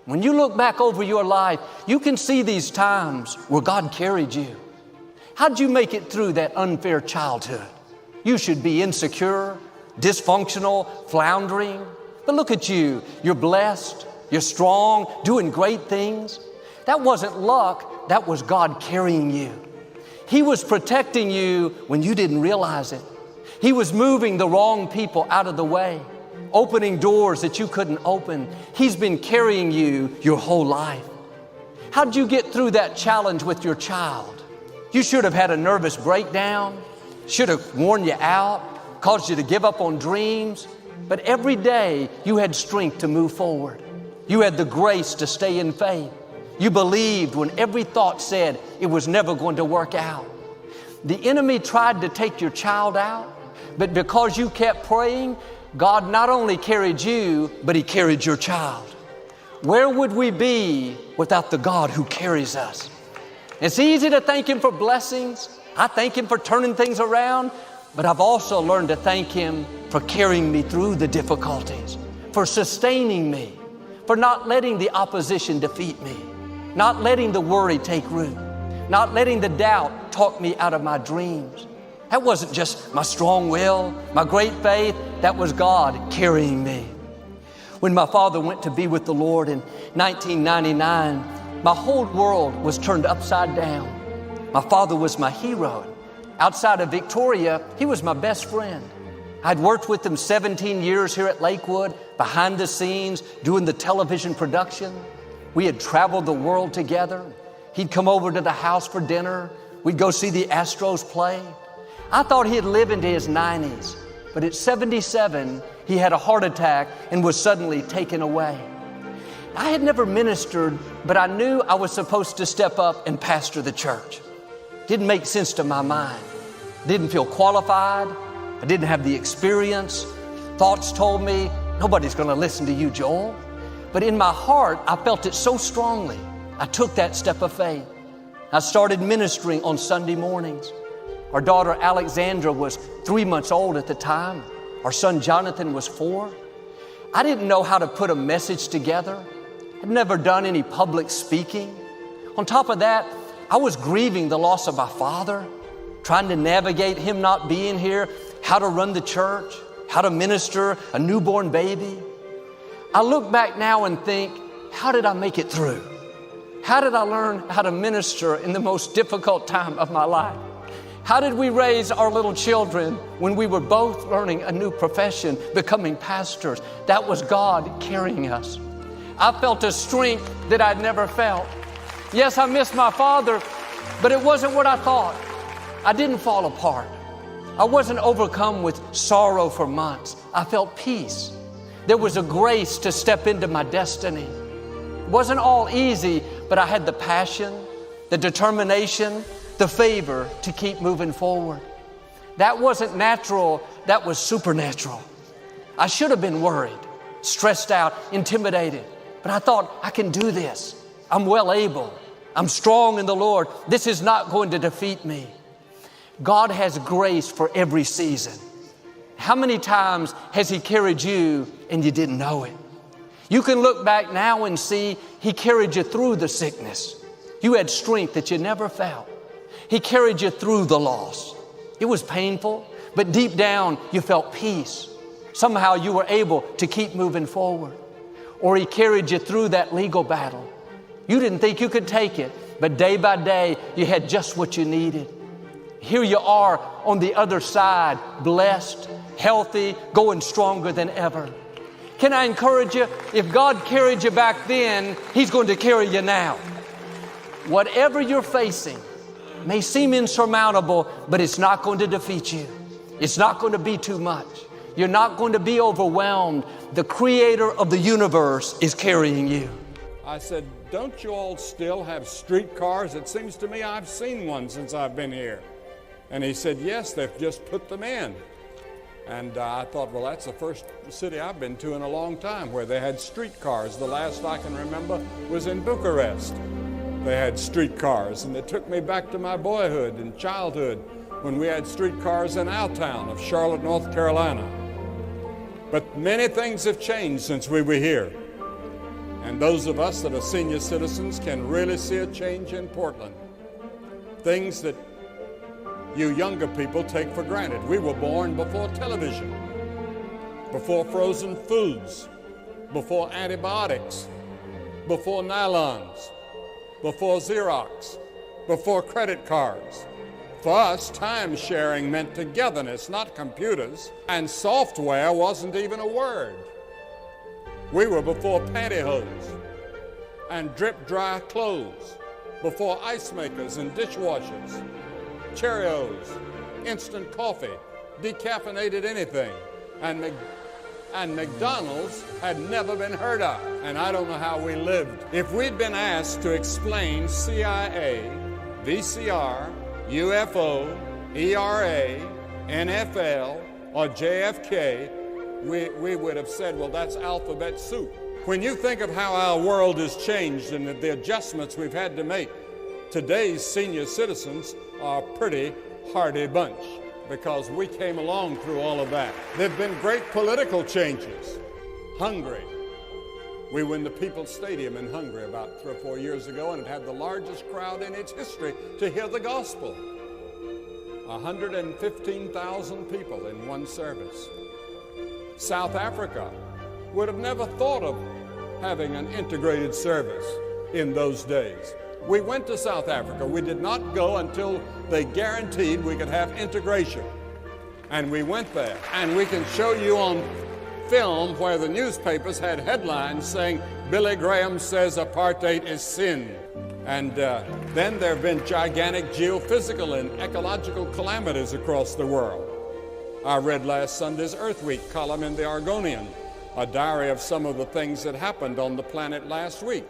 When you look back over your life, you can see these times where God carried you. How'd you make it through that unfair childhood? You should be insecure, dysfunctional, floundering. But look at you. You're blessed. You're strong, doing great things. That wasn't luck. That was God carrying you. He was protecting you when you didn't realize it. He was moving the wrong people out of the way, opening doors that you couldn't open. He's been carrying you your whole life. How'd you get through that challenge with your child? You should have had a nervous breakdown, should have worn you out, caused you to give up on dreams. But every day you had strength to move forward. You had the grace to stay in faith. You believed when every thought said it was never going to work out. The enemy tried to take your child out, but because you kept praying, God not only carried you, but He carried your child. Where would we be without the God who carries us? It's easy to thank Him for blessings. I thank Him for turning things around, but I've also learned to thank Him for carrying me through the difficulties, for sustaining me, for not letting the opposition defeat me, not letting the worry take root, not letting the doubt talk me out of my dreams. That wasn't just my strong will, my great faith. That was God carrying me. When my father went to be with the Lord in 1999, my whole world was turned upside down. My father was my hero. Outside of Victoria, he was my best friend. I'd worked with him 17 years here at Lakewood, behind the scenes, doing the television production. We had traveled the world together. He'd come over to the house for dinner. We'd go see the Astros play. I thought he'd live into his 90s, but at 77, he had a heart attack and was suddenly taken away. I had never ministered, but I knew I was supposed to step up and pastor the church. Didn't make sense to my mind. Didn't feel qualified. I didn't have the experience. Thoughts told me, nobody's going to listen to you, Joel. But in my heart, I felt it so strongly. I took that step of faith. I started ministering on Sunday mornings. Our daughter Alexandra was 3 months old at the time. Our son Jonathan was 4. I didn't know how to put a message together. I'd never done any public speaking. On top of that, I was grieving the loss of my father, trying to navigate him not being here, how to run the church, how to minister a newborn baby. I look back now and think, how did I make it through? How did I learn how to minister in the most difficult time of my life? How did we raise our little children when we were both learning a new profession, becoming pastors? That was God carrying us. I felt a strength that I'd never felt. Yes, I missed my father, but it wasn't what I thought. I didn't fall apart. I wasn't overcome with sorrow for months. I felt peace. There was a grace to step into my destiny. It wasn't all easy, but I had the passion, the determination, the favor to keep moving forward. That wasn't natural, that was supernatural. I should have been worried, stressed out, intimidated, but I thought, I can do this. I'm well able. I'm strong in the Lord. This is not going to defeat me. God has grace for every season. How many times has He carried you and you didn't know it? You can look back now and see He carried you through the sickness. You had strength that you never felt. He carried you through the loss. It was painful, but deep down you felt peace. Somehow you were able to keep moving forward. Or He carried you through that legal battle. You didn't think you could take it, but day by day you had just what you needed. Here you are on the other side, blessed, healthy, going stronger than ever. Can I encourage you? If God carried you back then, He's going to carry you now. Whatever you're facing may seem insurmountable, but it's not going to defeat you. It's not going to be too much. You're not going to be overwhelmed. The Creator of the universe is carrying you. I said, don't you all still have streetcars? It seems to me I've seen one since I've been here. And he said, yes, they've just put them in. And I thought, well, that's the first city I've been to in a long time where they had streetcars. The last I can remember was in Bucharest. They had streetcars, and it took me back to my boyhood and childhood when we had streetcars in our town of Charlotte, North Carolina. But many things have changed since we were here. And those of us that are senior citizens can really see a change in Portland. Things that you younger people take for granted. We were born before television, before frozen foods, before antibiotics, before nylons, before Xerox, before credit cards. For us, time sharing meant togetherness, not computers, and software wasn't even a word. We were before pantyhose and drip-dry clothes, before ice makers and dishwashers, Cheerios, instant coffee, decaffeinated anything, and McDonald's had never been heard of, and I don't know how we lived. If we'd been asked to explain CIA, VCR, UFO, ERA, NFL, or JFK, we would have said, well, that's alphabet soup. When you think of how our world has changed and the adjustments we've had to make, today's senior citizens are a pretty hardy bunch because we came along through all of that. There have been great political changes. Hungary. We were in the People's Stadium in Hungary about 3 or 4 years ago, and it had the largest crowd in its history to hear the gospel. 115,000 people in one service. South Africa would have never thought of having an integrated service in those days. We went to South Africa. We did not go until they guaranteed we could have integration. And we went there. And we can show you on film where the newspapers had headlines saying, Billy Graham says apartheid is sin. And then there have been gigantic geophysical and ecological calamities across the world. I read last Sunday's Earth Week column in the Argonian, a diary of some of the things that happened on the planet last week.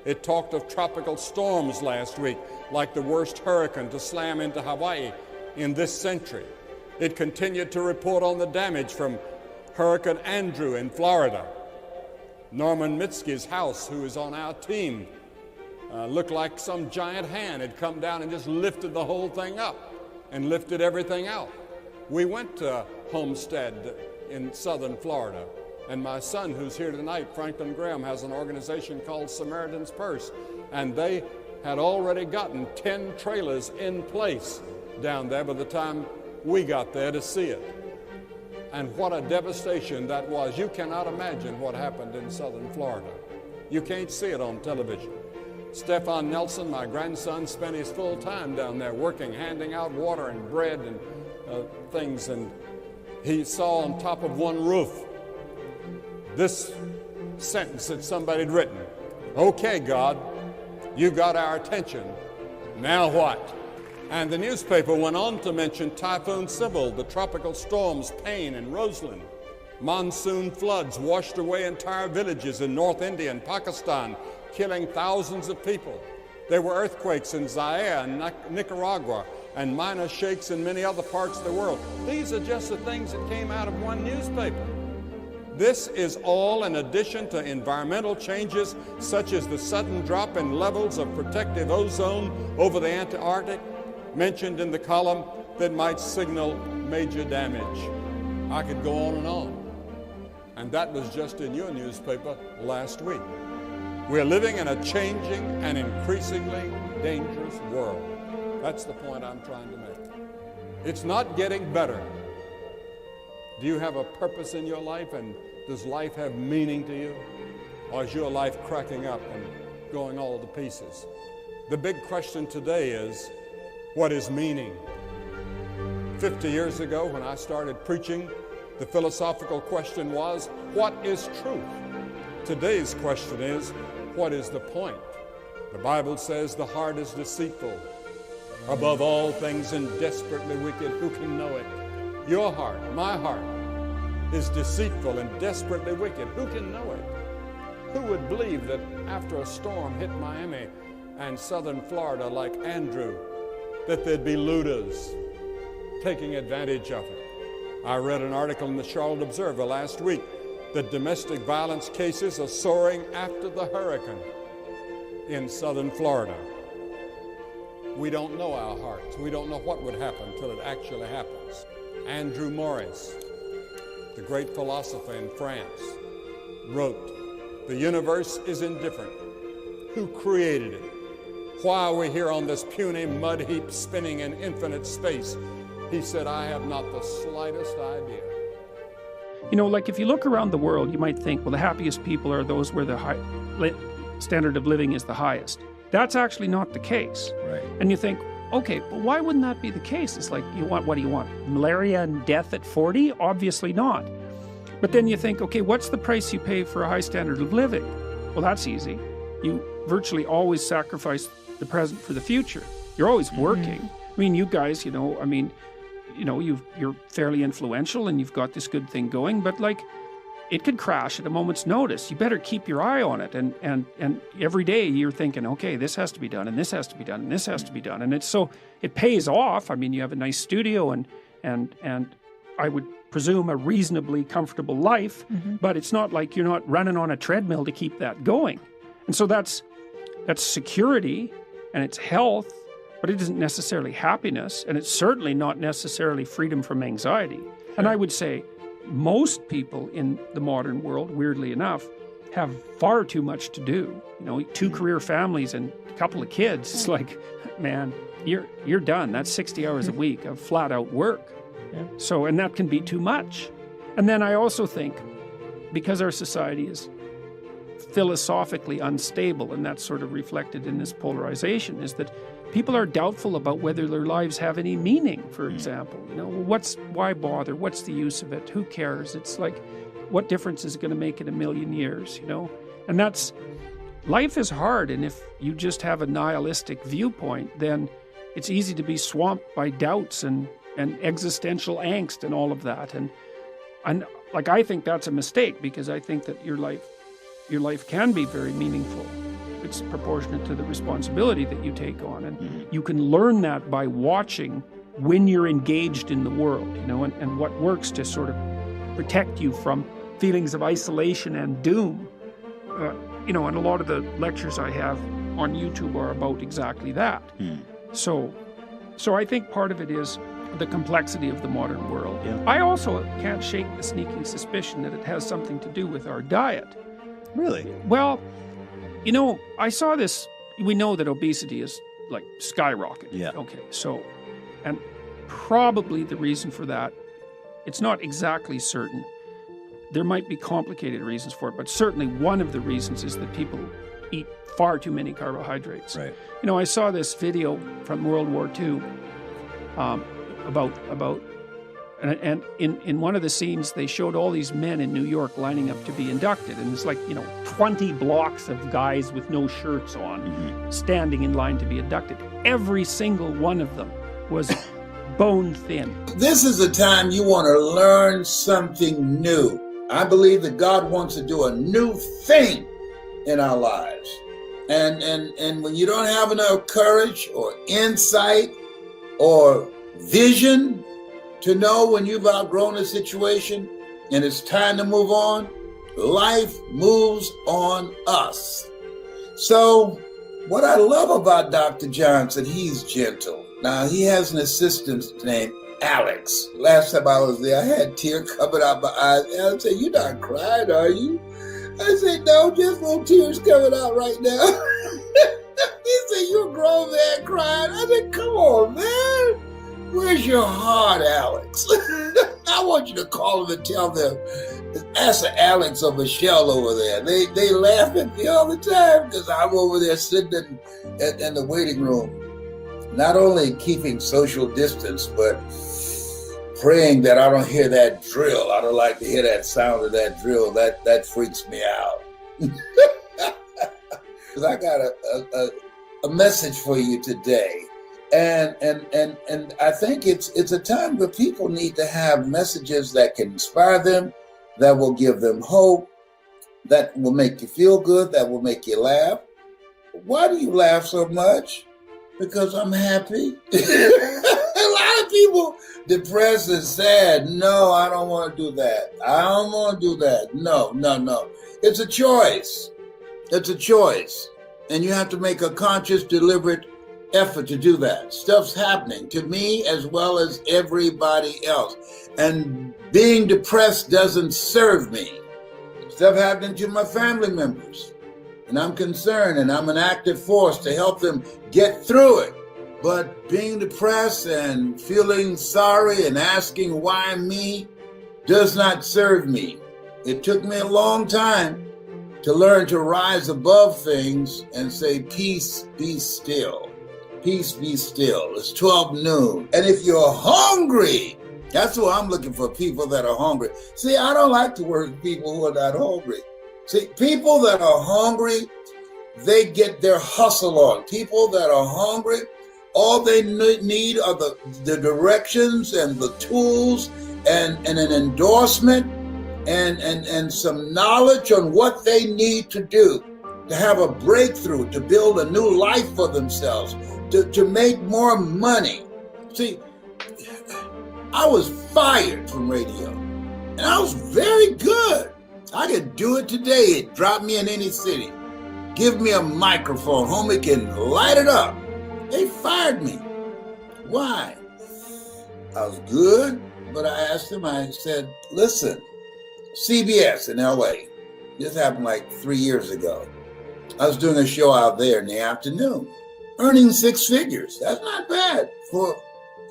It talked of tropical storms last week, like the worst hurricane to slam into Hawaii in this century. It continued to report on the damage from Hurricane Andrew in Florida. Norman Mitski's house, who is on our team, looked like some giant hand had come down and just lifted the whole thing up and lifted everything out. We went to Homestead in southern Florida, and my son, who's here tonight, Franklin Graham, has an organization called Samaritan's Purse, and they had already gotten 10 trailers in place down there by the time we got there to see it. And what a devastation that was. You cannot imagine what happened in southern Florida. You can't see it on television. Stefan Nelson, my grandson, spent his full time down there working, handing out water and bread and things, and he saw on top of one roof this sentence that somebody had written. Okay, God, you got our attention. Now what? And the newspaper went on to mention Typhoon Sybil, the tropical storms Payne and Roseland. Monsoon floods washed away entire villages in North India and Pakistan, killing thousands of people. There were earthquakes in Zaire and Nicaragua, and minor shakes in many other parts of the world. These are just the things that came out of one newspaper. This is all in addition to environmental changes such as the sudden drop in levels of protective ozone over the Antarctic, mentioned in the column, that might signal major damage. I could go on and on. And that was just in your newspaper last week. We're living in a changing and increasingly dangerous world. That's the point I'm trying to make. It's not getting better. Do you have a purpose in your life, and does life have meaning to you? Or is your life cracking up and going all to pieces? The big question today is, what is meaning? 50 years ago, when I started preaching, the philosophical question was, what is truth? Today's question is, what is the point? The Bible says the heart is deceitful above all things and desperately wicked. Who can know it? Your heart, my heart, is deceitful and desperately wicked. Who can know it? Who would believe that after a storm hit Miami and southern Florida like Andrew, that there'd be looters taking advantage of it? I read an article in the Charlotte Observer last week that domestic violence cases are soaring after the hurricane in southern Florida. We don't know our hearts. We don't know what would happen till it actually happens. Andrew Morris, the great philosopher in France, wrote, The universe is indifferent. Who created it? Why are we here on this puny mud heap spinning in infinite space? He said, I have not the slightest idea. You know, like if you look around the world, you might think, well, the happiest people are those where the standard of living is the highest. That's actually not the case. Right. And you think, okay, but why wouldn't that be the case? It's like, what do you want? Malaria and death at 40? Obviously not. But then you think, okay, what's the price you pay for a high standard of living? Well, that's easy. You virtually always sacrifice the present for the future. You're always working. I mean, you guys, you're fairly influential and you've got this good thing going, but like, it could crash at a moment's notice. You better keep your eye on it. And every day you're thinking, okay, this has to be done, and this has to be done, and this has to be done. And it pays off. I mean, you have a nice studio and I would presume a reasonably comfortable life, but it's not like you're not running on a treadmill to keep that going. And so that's security and it's health, but it isn't necessarily happiness, and it's certainly not necessarily freedom from anxiety. And I would say most people in the modern world, weirdly enough, have far too much to do. 2 career families and a couple of kids. It's like, man, you're done. That's 60 hours a week of flat out work. Yeah. So, and that can be too much. And then I also think, because our society is philosophically unstable, and that's sort of reflected in this polarization, is that people are doubtful about whether their lives have any meaning, for example. Why bother? What's the use of it? Who cares? It's like, what difference is it going to make in a million years, And life is hard, and if you just have a nihilistic viewpoint, then it's easy to be swamped by doubts and existential angst and all of that. And I think that's a mistake, because I think that your life can be very meaningful. It's proportionate to the responsibility that you take on. And you can learn that by watching when you're engaged in the world, and what works to sort of protect you from feelings of isolation and doom. And a lot of the lectures I have on YouTube are about exactly that. So I think part of it is the complexity of the modern world. Yeah. I also can't shake the sneaking suspicion that it has something to do with our diet. Really? Well, I saw this. We know that obesity is like skyrocketing. Yeah. Okay. So, and probably the reason for that, it's not exactly certain. There might be complicated reasons for it, but certainly one of the reasons is that people eat far too many carbohydrates. Right. I saw this video from World War II about and in one of the scenes they showed all these men in New York lining up to be inducted, and it's like 20 blocks of guys with no shirts on standing in line to be inducted. Every single one of them was bone thin. This is a time you want to learn something new. I believe that God wants to do a new thing in our lives. And when you don't have enough courage or insight or vision to know when you've outgrown a situation and it's time to move on, life moves on us. So what I love about Dr. Johnson, he's gentle. Now, he has an assistant named Alex. Last time I was there, I had tears coming out my eyes. Alex said, "You're not crying, are you?" I said, "No, just little tears coming out right now." He said, "You're a grown man crying." I said, "Come on, man. Where's your heart, Alex?" I want you to call them and tell them, ask Alex or Michelle over there. They laugh at me all the time because I'm over there sitting in the waiting room, not only keeping social distance, but praying that I don't hear that drill. I don't like to hear that sound of that drill. That freaks me out. Because I got a message for you today. And I think it's a time where people need to have messages that can inspire them, that will give them hope, that will make you feel good, that will make you laugh. Why do you laugh so much? Because I'm happy. A lot of people depressed and sad. No, I don't want to do that. I don't want to do that. No. It's a choice. It's a choice. And you have to make a conscious, deliberate effort to do that. Stuff's happening to me as well as everybody else. And being depressed doesn't serve me. Stuff happening to my family members. And I'm concerned, and I'm an active force to help them get through it. But being depressed and feeling sorry and asking why me does not serve me. It took me a long time to learn to rise above things and say, peace, be still. Peace, be still. It's 12 noon. And if you're hungry, that's what I'm looking for, people that are hungry. See, I don't like to work with people who are not hungry. See, people that are hungry, they get their hustle on. People that are hungry, all they need are the directions and the tools and an endorsement and some knowledge on what they need to do to have a breakthrough, to build a new life for themselves, to make more money. See, I was fired from radio, and I was very good. I could do it today. Drop me in any city. Give me a microphone. Homie can light it up. They fired me. Why? I was good, but I asked them, I said, listen, CBS in LA, this happened like 3 years ago. I was doing a show out there in the afternoon, earning 6 figures. That's not bad for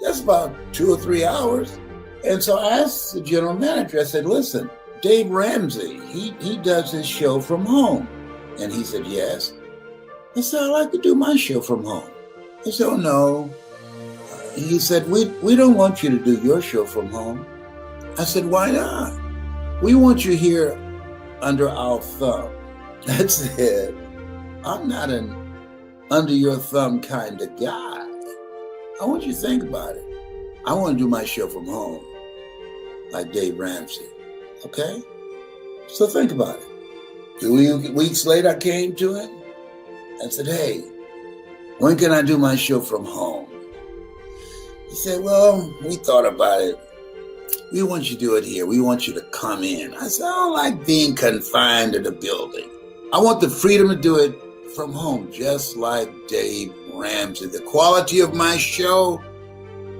just about 2 or 3 hours. And so I asked the general manager, I said, listen, Dave Ramsey, he does his show from home. And he said, yes. I said, I like to do my show from home. I said, oh, no. He said, we don't want you to do your show from home. I said, why not? We want you here under our thumb. I said, I'm not an under your thumb kind of guy. I want you to think about it. I want to do my show from home, like Dave Ramsey. Okay? So think about it. 2 weeks later, I came to him and said, hey, when can I do my show from home? He said, well, we thought about it. We want you to do it here. We want you to come in. I said, I don't like being confined to the building. I want the freedom to do it from home, just like Dave Ramsey. The quality of my show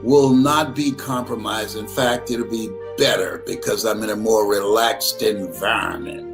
will not be compromised. In fact, it'll be better because I'm in a more relaxed environment.